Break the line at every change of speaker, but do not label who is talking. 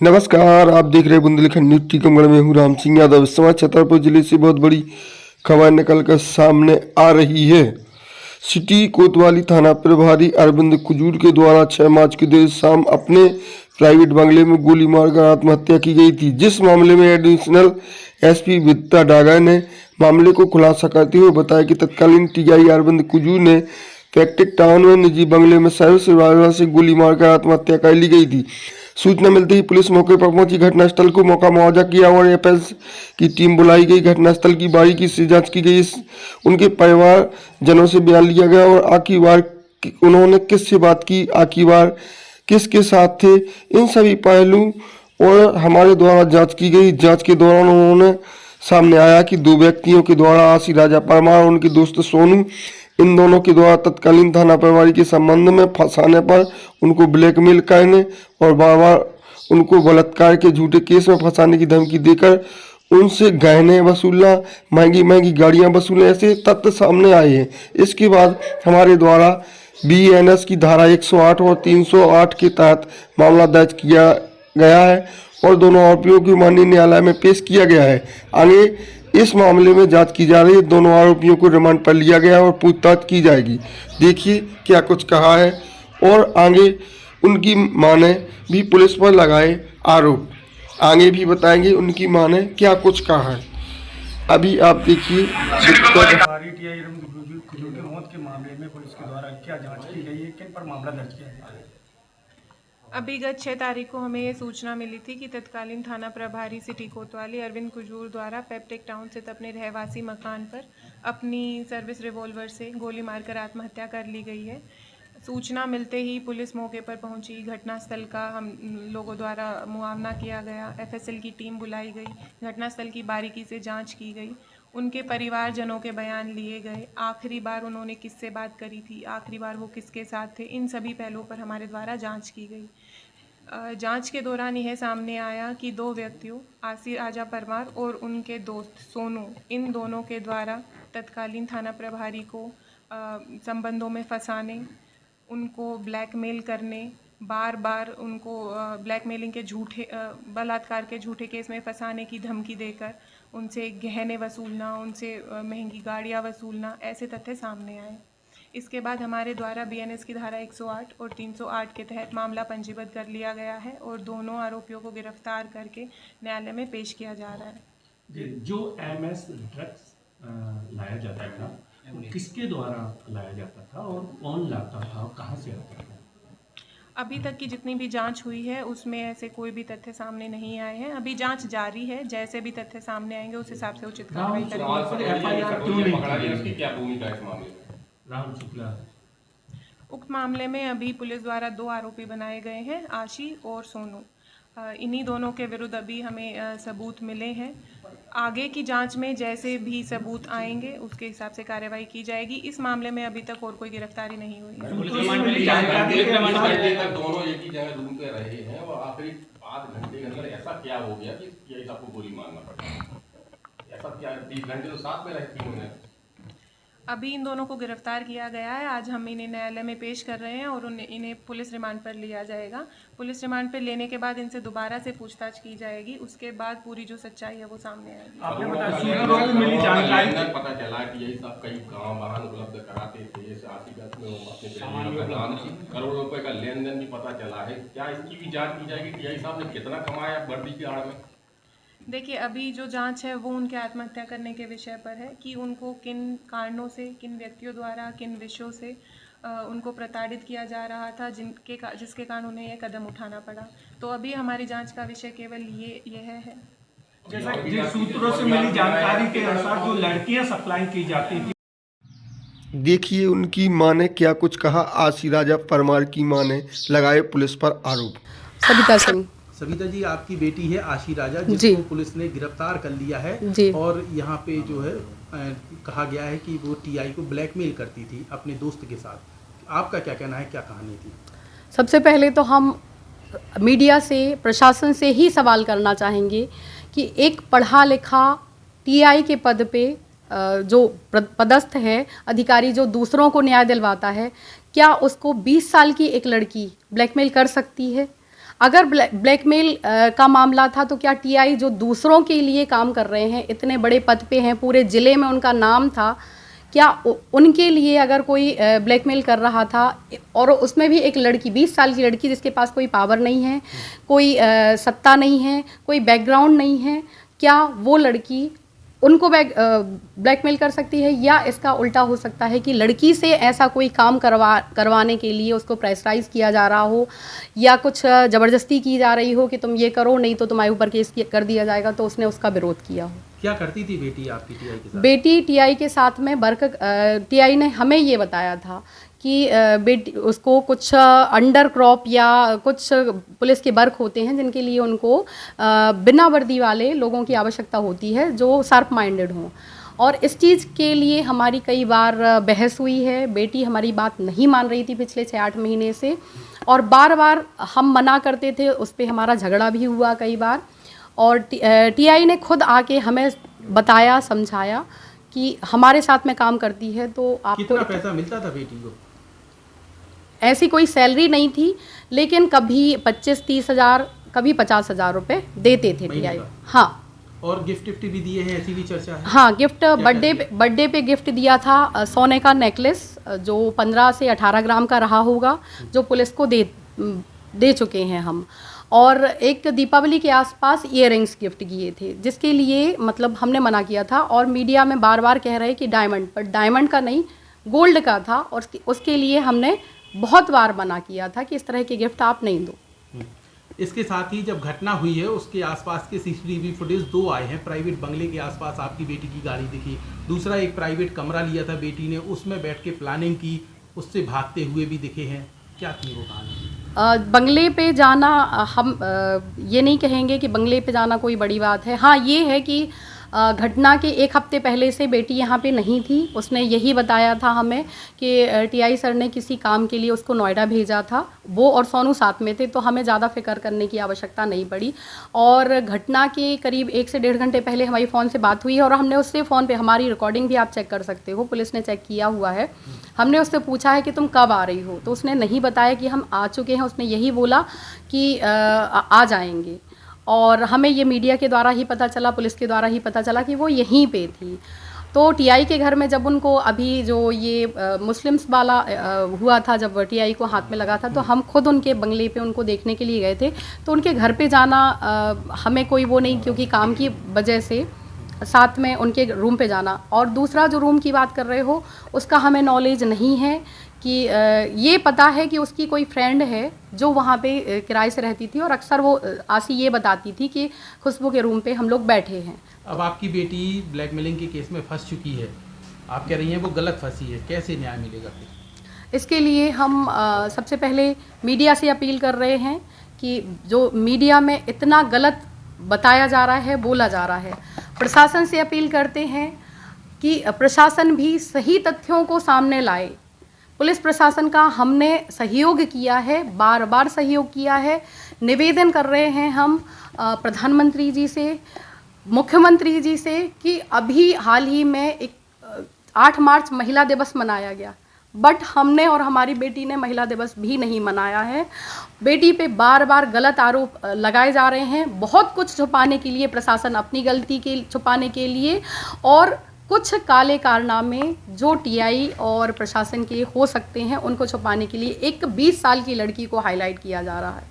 नमस्कार, आप देख रहे हैं बुंदेलखंड न्यूज टीकमगढ़ में हूँ राम सिंह यादव। इस समय छतरपुर जिले से बहुत बड़ी खबर निकलकर सामने आ रही है। सिटी कोतवाली थाना प्रभारी अरविंद कुजूर के द्वारा 6 मार्च की देर शाम अपने प्राइवेट बंगले में गोली मारकर आत्महत्या की गई थी, जिस मामले में एडिशनल एसपी विद्या डागर ने मामले को खुलासा करते हुए बताया कि तत्कालीन टीआई अरविंद कुजूर ने फैक्ट्रिक टाउन में निजी बंगले में सर्विस रिवॉल्वर से गोली मारकर आत्महत्या कर ली गई थी। सूचना मिलते ही पुलिस मौके पर पहुंची, घटनास्थल को मौका मुआवजा किया और एफएस की टीम बुलाई गई। घटनास्थल की बारीकी से जांच की गई। उनके परिवार जनों से बयान लिया गया और आखिरी बार उन्होंने किससे बात की, आखिरी बार किसके साथ थे, इन सभी पहलू और हमारे द्वारा जांच की गई। जांच के दौरान उन्होंने सामने आया कि 2 व्यक्तियों के द्वारा आशी राजा परमार और उनके दोस्त सोनू, इन दोनों के द्वारा तत्कालीन थाना प्रभारी के संबंध में फंसाने पर उनको ब्लैकमेल करने और बार बार उनको बलात्कार के झूठे केस में फंसाने की धमकी देकर उनसे गहने वसूलना, महंगी महंगी गाड़ियां वसूलना, ऐसे तथ्य सामने आए हैं। इसके बाद हमारे द्वारा बीएनएस की धारा 108 और 308 के तहत मामला दर्ज किया गया है और दोनों आरोपियों को माननीय न्यायालय में पेश किया गया है। आगे इस मामले में जांच की जा रही है। दोनों आरोपियों को रिमांड पर लिया गया और पूछताछ की जाएगी। देखिए क्या कुछ कहा है और आगे उनकी मां ने भी पुलिस पर लगाए आरोप, आगे भी बताएंगे उनकी मां ने क्या कुछ कहा है। अभी आप देखिए
की मौत के मामले में पुलिस के द्वारा क्या जांच की गई है, किन पर मामला दर्ज किया गया है।
अभी गत 6 तारीख को हमें ये सूचना मिली थी कि तत्कालीन थाना प्रभारी सिटी कोतवाली अरविंद कुजूर द्वारा फैक्ट्रिक टाउन स्थित अपने रहवासी मकान पर अपनी सर्विस रिवॉल्वर से गोली मारकर आत्महत्या कर ली गई है। सूचना मिलते ही पुलिस मौके पर पहुंची। घटनास्थल का हम लोगों द्वारा मुआवना किया गया, एफएसएल की टीम बुलाई गई, घटनास्थल की बारीकी से जांच की गई, उनके परिवारजनों के बयान लिए गए, आखिरी बार उन्होंने किससे बात करी थी, आखिरी बार वो किसके साथ थे, इन सभी पहलुओं पर हमारे द्वारा जांच की गई। जांच के दौरान यह सामने आया कि 2 व्यक्तियों आशी राजा परमार और उनके दोस्त सोनू, इन दोनों के द्वारा तत्कालीन थाना प्रभारी को संबंधों में फंसाने, उनको ब्लैकमेल करने, बार बार उनको ब्लैकमेलिंग के झूठे बलात्कार के झूठे केस में फंसाने की धमकी देकर उनसे गहने वसूलना, उनसे महंगी गाड़ियां वसूलना, ऐसे तथ्य सामने आए। इसके बाद हमारे द्वारा बीएनएस की धारा 108 और 308 के तहत मामला पंजीबद्ध कर लिया गया है और दोनों आरोपियों को गिरफ्तार करके न्यायालय में पेश किया जा रहा है।
जो एमएस ड्रग्स लाया जाता था, किसके द्वारा लाया जाता था और कौन लाता था और कहाँ से आता था?
अभी तक की जितनी भी जांच हुई है उसमें ऐसे कोई भी तथ्य सामने नहीं आए हैं। अभी जांच जारी है, जैसे भी तथ्य सामने आएंगे उस हिसाब से उचित कार्रवाई करेंगे।
क्या भूमिका है इस मामले में?
राहुल शुक्ला।
उक्त मामले में अभी पुलिस द्वारा 2 आरोपी बनाए गए हैं, आशी और सोनू। इन्हीं दोनों के विरुद्ध अभी हमें सबूत मिले हैं। आगे की जांच में जैसे भी सबूत आएंगे उसके हिसाब से कार्रवाई की जाएगी। इस मामले में अभी तक और कोई गिरफ्तारी नहीं हुई है।
दोनों एक ही जगह रूम पे रहे हैं और आखिरी आध घंटे के अंदर ऐसा क्या हो गया कि ये सबको गोली मारना पड़ा? ऐसा क्या 30 घंटे तो साथ में रहती उन्होंने?
अभी इन दोनों को गिरफ्तार किया गया है। आज हम इन्हें न्यायालय में पेश कर रहे हैं और इन्हें पुलिस रिमांड पर लिया जाएगा। पुलिस रिमांड पर लेने के बाद इनसे दोबारा से पूछताछ की जाएगी। उसके बाद पूरी जो सच्चाई है वो सामने आएगी।
आपने बताया
पता चला कि यही सब कई गाँव वाहन उपलब्ध कराते थे, करोड़ों रुपए का लेन देन भी पता चला है। क्या इसकी भी जाँच की जाएगी? टीआई साहब ने कितना कमाया वर्दी की आड़ में?
देखिए, अभी जो जांच है वो उनके आत्महत्या करने के विषय पर है कि उनको किन कारणों से, किन व्यक्तियों द्वारा, किन विषयों से उनको प्रताड़ित किया जा रहा था, जिसके कारण उन्हें यह कदम उठाना पड़ा। तो अभी हमारी जांच का विषय केवल यह है।
जैसा जिन सूत्रों से मिली जानकारी के अनुसार जो लड़कियां सप्लाई की जाती थी।
देखिए उनकी मां ने क्या कुछ कहा। आशी राजा परमार की मां ने लगाए पुलिस पर आरोप।
सविता सिंह।
सविता जी, आपकी बेटी है आशी राजा, जिसको पुलिस ने गिरफ्तार कर लिया है
जी।
और यहाँ पे जो है कहा गया है कि वो टीआई को ब्लैकमेल करती थी अपने दोस्त के साथ। आपका क्या कहना है, क्या कहानी थी?
सबसे पहले तो हम मीडिया से, प्रशासन से ही सवाल करना चाहेंगे कि एक पढ़ा लिखा टीआई के पद पे जो पदस्थ है अधिकारी, जो दूसरों को न्याय दिलवाता है, क्या उसको 20 साल की एक लड़की ब्लैकमेल कर सकती है? अगर ब्लैकमेल का मामला था तो क्या टीआई जो दूसरों के लिए काम कर रहे हैं, इतने बड़े पद पे हैं, पूरे ज़िले में उनका नाम था, क्या उनके लिए अगर कोई ब्लैकमेल कर रहा था, और उसमें भी एक लड़की 20 साल की लड़की जिसके पास कोई पावर नहीं है, कोई सत्ता नहीं है, कोई बैकग्राउंड नहीं है, क्या वो लड़की उनको ब्लैकमेल कर सकती है? या इसका उल्टा हो सकता है कि लड़की से ऐसा कोई काम करवाने के लिए उसको प्रेशराइज किया जा रहा हो, या कुछ ज़बरदस्ती की जा रही हो कि तुम ये करो नहीं तो तुम्हारे ऊपर केस कर दिया जाएगा, तो उसने उसका विरोध किया हो।
क्या करती थी बेटी आपकी टीआई के साथ?
बेटी टीआई के साथ में टीआई ने हमें ये बताया था कि बेटी उसको कुछ अंडर क्रॉप या कुछ पुलिस के वर्क होते हैं जिनके लिए उनको बिना वर्दी वाले लोगों की आवश्यकता होती है जो शार्प माइंडेड हों, और इस चीज़ के लिए हमारी कई बार बहस हुई है। बेटी हमारी बात नहीं मान रही थी पिछले 6-8 महीने से, और बार बार हम मना करते थे, उस पर हमारा झगड़ा भी हुआ कई बार, और टीआई ने खुद आके हमें बताया, समझाया कि हमारे साथ में काम करती है तो आपको
कितना पैसा मिलता था बेटी को?
ऐसी कोई सैलरी नहीं थी, लेकिन कभी 25-30 हज़ार, कभी 50 हज़ार रुपये देते थे टीआई। हाँ,
और गिफ्ट भी दिए हैं, ऐसी भी चर्चा है?
हाँ, गिफ्ट बर्थडे पे गिफ्ट दिया था सोने का नेकलेस जो 15 से 18 ग्राम का रहा होगा, जो पुलिस को दे चुके हैं हम, और एक दीपावली के आसपास इयररिंग्स गिफ्ट किए थे, जिसके लिए मतलब हमने मना किया था, और मीडिया में बार बार कह रहे कि डायमंड, पर डायमंड का नहीं, गोल्ड का था, और उसके लिए हमने बहुत बार मना किया था कि इस तरह के गिफ्ट आप नहीं दो।
इसके साथ ही जब घटना हुई है उसके आसपास के सीसीटीवी फुटेज 2 आए हैं। प्राइवेट बंगले के आसपास आपकी बेटी की गाड़ी दिखी, दूसरा एक प्राइवेट कमरा लिया था बेटी ने, उसमें बैठ के प्लानिंग की, उससे भागते हुए भी दिखे हैं। क्या थी वो कहानी?
बंगले पे जाना, हम ये नहीं कहेंगे कि बंगले पे जाना कोई बड़ी बात है। हाँ, ये है कि घटना के 1 हफ्ते पहले से बेटी यहाँ पे नहीं थी। उसने यही बताया था हमें कि टीआई सर ने किसी काम के लिए उसको नोएडा भेजा था, वो और सोनू साथ में थे, तो हमें ज़्यादा फिक्र करने की आवश्यकता नहीं पड़ी। और घटना के करीब 1 से 1.5 घंटे पहले हमारी फ़ोन से बात हुई है, और हमने उससे फ़ोन पे, हमारी रिकॉर्डिंग भी आप चेक कर सकते हो, पुलिस ने चेक किया हुआ है, हमने उससे पूछा है कि तुम कब आ रही हो, तो उसने नहीं बताया कि हम आ चुके हैं, उसने यही बोला कि आ जाएंगे। और हमें ये मीडिया के द्वारा ही पता चला, पुलिस के द्वारा ही पता चला कि वो यहीं पे थी। तो टीआई के घर में जब उनको, अभी जो ये मुस्लिम्स वाला हुआ था, जब टीआई को हाथ में लगा था, तो हम खुद उनके बंगले पे उनको देखने के लिए गए थे। तो उनके घर पे जाना हमें कोई वो नहीं, क्योंकि काम की वजह से साथ में उनके रूम पे जाना। और दूसरा जो रूम की बात कर रहे हो, उसका हमें नॉलेज नहीं है कि ये पता है कि उसकी कोई फ्रेंड है जो वहाँ पे किराए से रहती थी, और अक्सर वो आसी ये बताती थी कि खुशबू के रूम पे हम लोग बैठे हैं।
अब आपकी बेटी ब्लैकमेलिंग के केस में फंस चुकी है, आप कह रही हैं वो गलत फंसी है, कैसे न्याय मिलेगा फिर?
इसके लिए हम सबसे पहले मीडिया से अपील कर रहे हैं कि जो मीडिया में इतना गलत बताया जा रहा है, बोला जा रहा है, प्रशासन से अपील करते हैं कि प्रशासन भी सही तथ्यों को सामने लाए। पुलिस प्रशासन का हमने सहयोग किया है, बार बार सहयोग किया है। निवेदन कर रहे हैं हम प्रधानमंत्री जी से, मुख्यमंत्री जी से, कि अभी हाल ही में 8 मार्च महिला दिवस मनाया गया, बट हमने और हमारी बेटी ने महिला दिवस भी नहीं मनाया है। बेटी पे बार बार गलत आरोप लगाए जा रहे हैं, बहुत कुछ छुपाने के लिए, प्रशासन अपनी गलती के छुपाने के लिए, और कुछ काले कारनामे जो टीआई और प्रशासन के हो सकते हैं, उनको छुपाने के लिए एक 20 साल की लड़की को हाईलाइट किया जा रहा है।